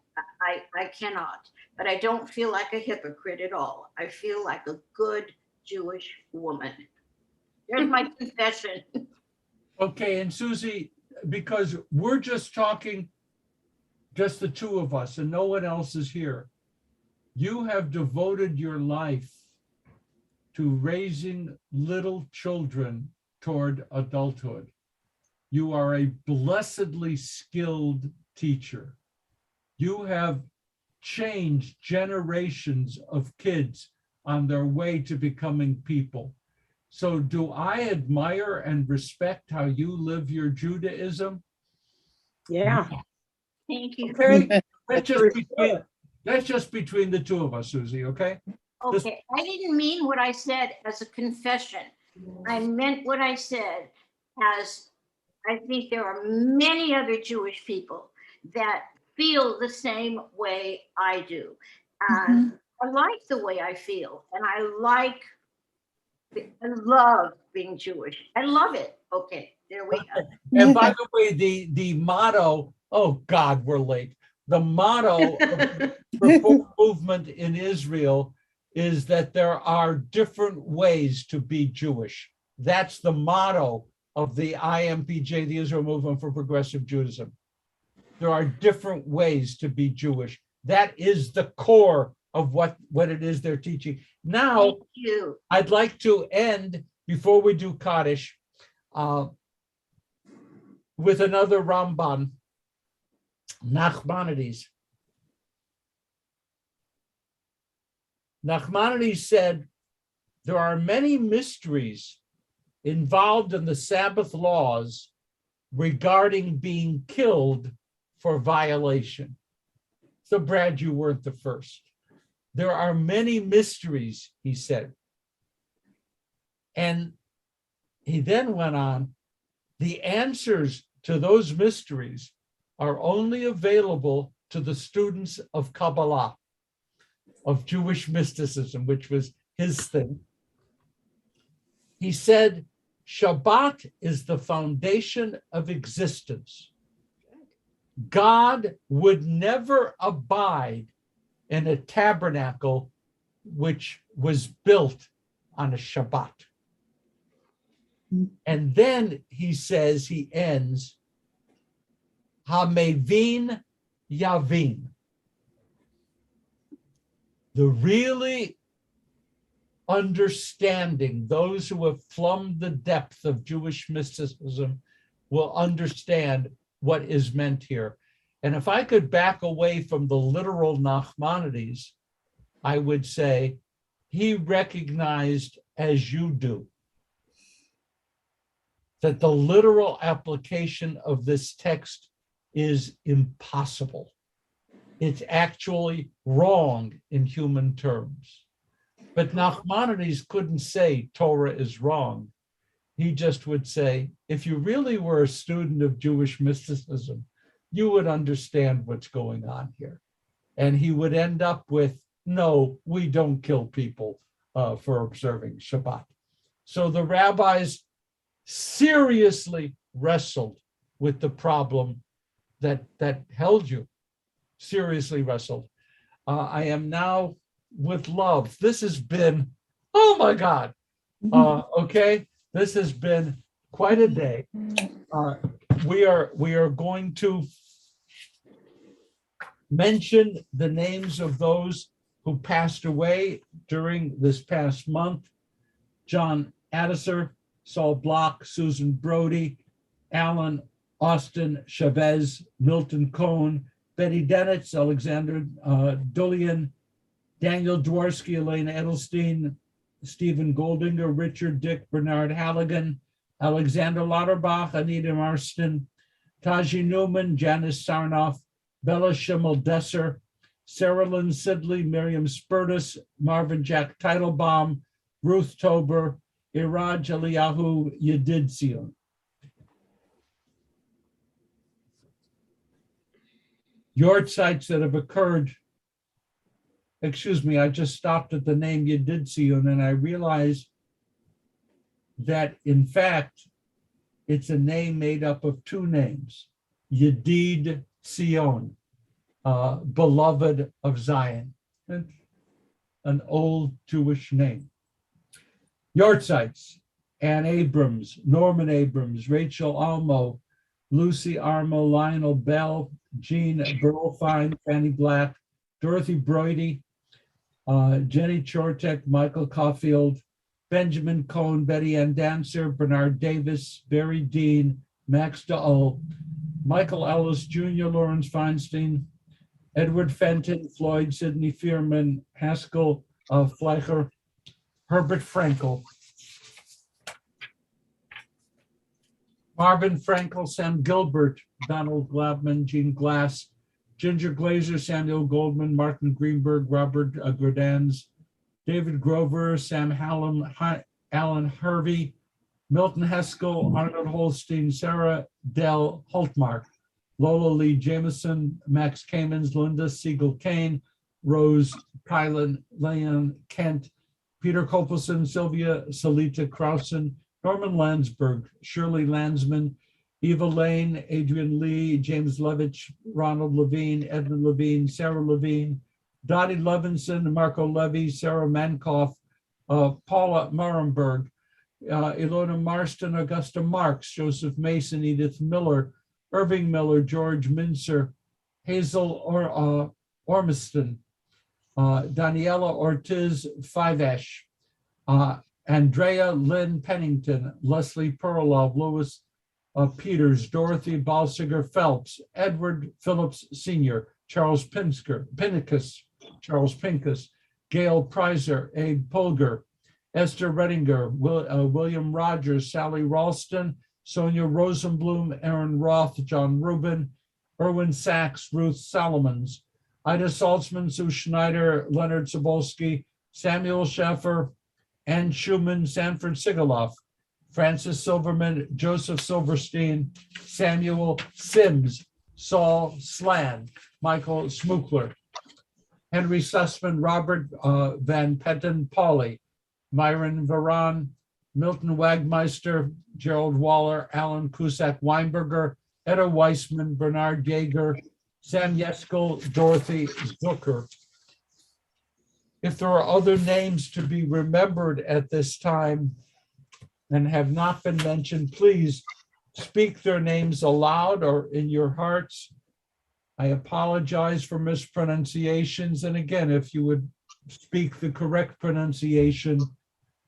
I cannot. But I don't feel like a hypocrite at all. I feel like a good Jewish woman. There's my confession. Okay, and Susie, because we're just talking, just the two of us, and no one else is here. You have devoted your life to raising little children toward adulthood. You are a blessedly skilled teacher. You have changed generations of kids on their way to becoming people. So do I admire and respect how you live your Judaism? Yeah. Thank you. Okay. That's just between the two of us, Susie, okay? Okay, I didn't mean what I said as a confession. I meant what I said as I think there are many other Jewish people that feel the same way I do. And I like the way I feel, and I love being Jewish. I love it. Okay, there we go. And by the way, the motto, oh God, we're late. The motto of the Reform movement in Israel is that there are different ways to be Jewish. That's the motto of the IMPJ, the Israel Movement for Progressive Judaism. There are different ways to be Jewish. That is the core of what it is they're teaching. Now, I'd like to end, before we do Kaddish, with another Ramban, Nachmanides. Nachmanides said, there are many mysteries involved in the Sabbath laws regarding being killed for violation. So Brad, you weren't the first. There are many mysteries, he said. And he then went on, the answers to those mysteries are only available to the students of Kabbalah, of Jewish mysticism, which was his thing. He said, Shabbat is the foundation of existence. God would never abide in a tabernacle which was built on a Shabbat. And then he says, he ends, Hamevin Yavin. The really understanding, those who have plumbed the depth of Jewish mysticism will understand what is meant here. And if I could back away from the literal Nachmanides, I would say he recognized, as you do, that the literal application of this text is impossible. It's actually wrong in human terms. But Nachmanides couldn't say Torah is wrong. He just would say, if you really were a student of Jewish mysticism, you would understand what's going on here. And he would end up with, no, we don't kill people for observing Shabbat. So the rabbis seriously wrestled with the problem that held you, seriously wrestled. I am now with love. This has been, oh my God. Okay, this has been quite a day. We are going to mention the names of those who passed away during this past month. John Addisor, Saul Block, Susan Brody, Alan Austin Chavez, Milton Cohn, Betty Denitz, Alexander Dullian, Daniel Dworsky, Elena Edelstein, Stephen Goldinger, Richard Dick, Bernard Halligan, Alexander Lauterbach, Anita Marston, Taji Newman, Janice Sarnoff, Bella Schimmel-Desser, Sarah Lynn Sidley, Miriam Spurtis, Marvin Jack Teitelbaum, Ruth Tober, Iraj Eliyahu Yedidzion. Yortzites that have occurred, excuse me, I just stopped at the name Yedidzion and I realized that in fact, it's a name made up of two names, Yedid Sion, beloved of Zion, an old Jewish name. Yortzites, Ann Abrams, Norman Abrams, Rachel Almo, Lucy Armo, Lionel Bell, Jean Burlfine, Fanny Black, Dorothy Brody, Jenny Chortek, Michael Caulfield, Benjamin Cohn, Betty Ann Dancer, Bernard Davis, Barry Dean, Max Dahl, Michael Ellis Jr., Lawrence Feinstein, Edward Fenton, Floyd Sidney Fearman, Haskell Fleicher, Herbert Frankel, Marvin Frankel, Sam Gilbert, Donald Glabman, Gene Glass, Ginger Glazer, Samuel Goldman, Martin Greenberg, Robert Gordans, David Grover, Sam Hallam, Alan Hervey, Milton Heskell, Arnold Holstein, Sarah Dell Holtmark, Lola Lee Jameson, Max Kamens, Linda Siegel Kane, Rose Kylan, Leon Kent, Peter Kopelson, Sylvia Salita Krausen, Norman Landsberg, Shirley Landsman, Eva Lane, Adrian Lee, James Levitch, Ronald Levine, Edmund Levine, Sarah Levine, Dottie Levinson, Marco Levy, Sarah Mankoff, Paula Marenberg, Ilona Marston, Augusta Marks, Joseph Mason, Edith Miller, Irving Miller, George Mincer, Hazel Ormiston, Daniela Ortiz Fivesh, Andrea Lynn Pennington, Leslie Perlov, Louis Peters, Dorothy Balsiger Phelps, Edward Phillips Sr., Charles Pincus, Gail Preiser, Abe Polger, Esther Redinger, William Rogers, Sally Ralston, Sonia Rosenblum, Aaron Roth, John Rubin, Erwin Sachs, Ruth Solomons, Ida Saltzman, Sue Schneider, Leonard Sobolski, Samuel Schaffer, Ann Schumann, Sanford Sigaloff, Francis Silverman, Joseph Silverstein, Samuel Sims, Saul Slan, Michael Smukler, Henry Sussman, Robert Van Petten Pauley, Myron Varan, Milton Wagmeister, Gerald Waller, Alan Cusack Weinberger, Etta Weissman, Bernard Jaeger, Sam Yeskel, Dorothy Zucker. If there are other names to be remembered at this time and have not been mentioned, please speak their names aloud or in your hearts. I apologize for mispronunciations. And again, if you would speak the correct pronunciation,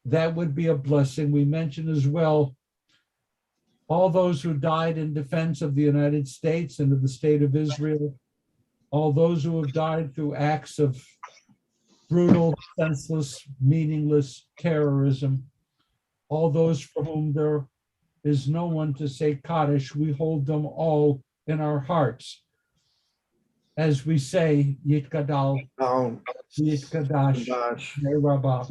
that would be a blessing. We mention as well all those who died in defense of the United States and of the state of Israel, all those who have died through acts of brutal, senseless, meaningless terrorism, all those for whom there is no one to say Kaddish. We hold them all in our hearts. As we say, Yitkadal, Yitkadash, Rabba,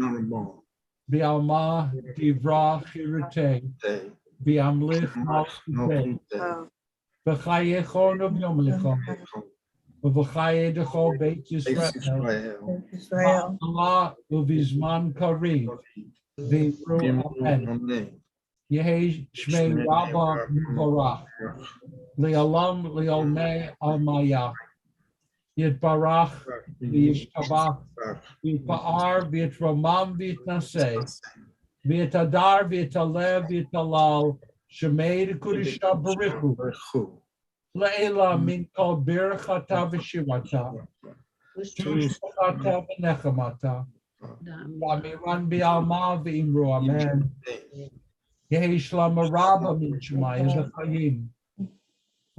Bialma, Divra, Hirute, Biamlich, Malchute, B'chayechon of Yomechon, B'chayedecho Beit Yisrael, Allah uvizman kari, V'imru Amen. Yehi Shmei Rabba Mubarach, Le'alam Le'olmei Almaya, Yitbarach, V'yishtabach, V'yipa'ar, V'yitramam, V'yitnaseh, V'yitadar, V'yitalev, V'yitalal, Shemei Kudisha Barichu, Le'ela min kol birchata v'shivata, Tushata v'nechamata, V'amiran bi'alma v'imru amen. Yehi shlam rabba min shemayim v'chayim,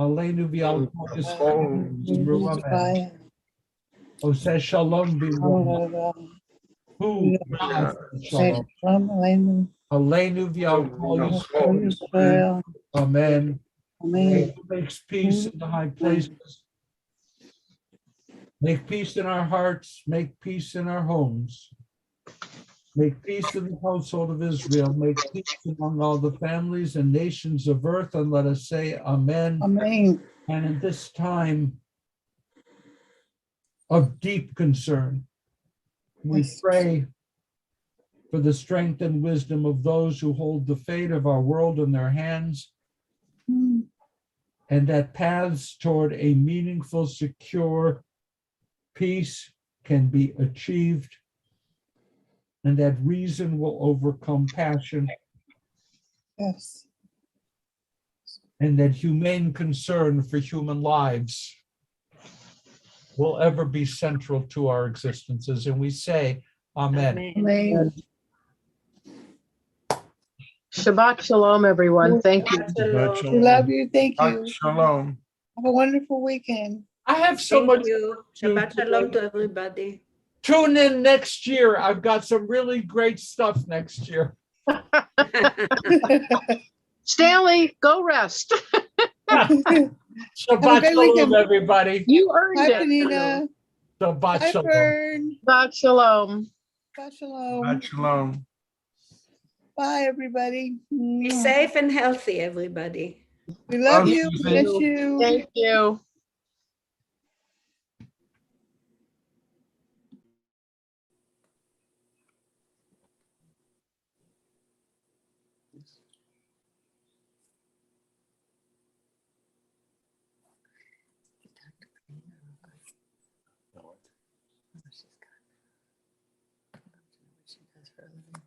Aleinu v'yal kodesh v'imru amen. Oseh shalom v'imru Hu shalom. Aleinu v'yal kodesh amen. Amen. Makes peace in the high places. Make peace in our hearts. Make peace in our homes. Make peace in the household of Israel. Make peace among all the families and nations of earth. And let us say amen. Amen. And in this time of deep concern, we pray for the strength and wisdom of those who hold the fate of our world in their hands, and that paths toward a meaningful, secure peace can be achieved, and that reason will overcome passion. Yes. And that humane concern for human lives will ever be central to our existences. And we say, amen. Amen. Shabbat shalom, everyone. Thank you. We love you. Thank you. Shalom. Have a wonderful weekend. I have so Thank much you. Shabbat shalom to everybody. Tune in next year. I've got some really great stuff next year. Stanley, go rest. Shabbat great shalom, weekend. everybody. You earned Bye, it. Penina. Shabbat Bye, shalom. Fern. Shabbat shalom. Bye, shalom. Shabbat shalom. Bye, everybody. Be safe and healthy, everybody. We love Love you. you. Bless you. Thank you. She does for a living.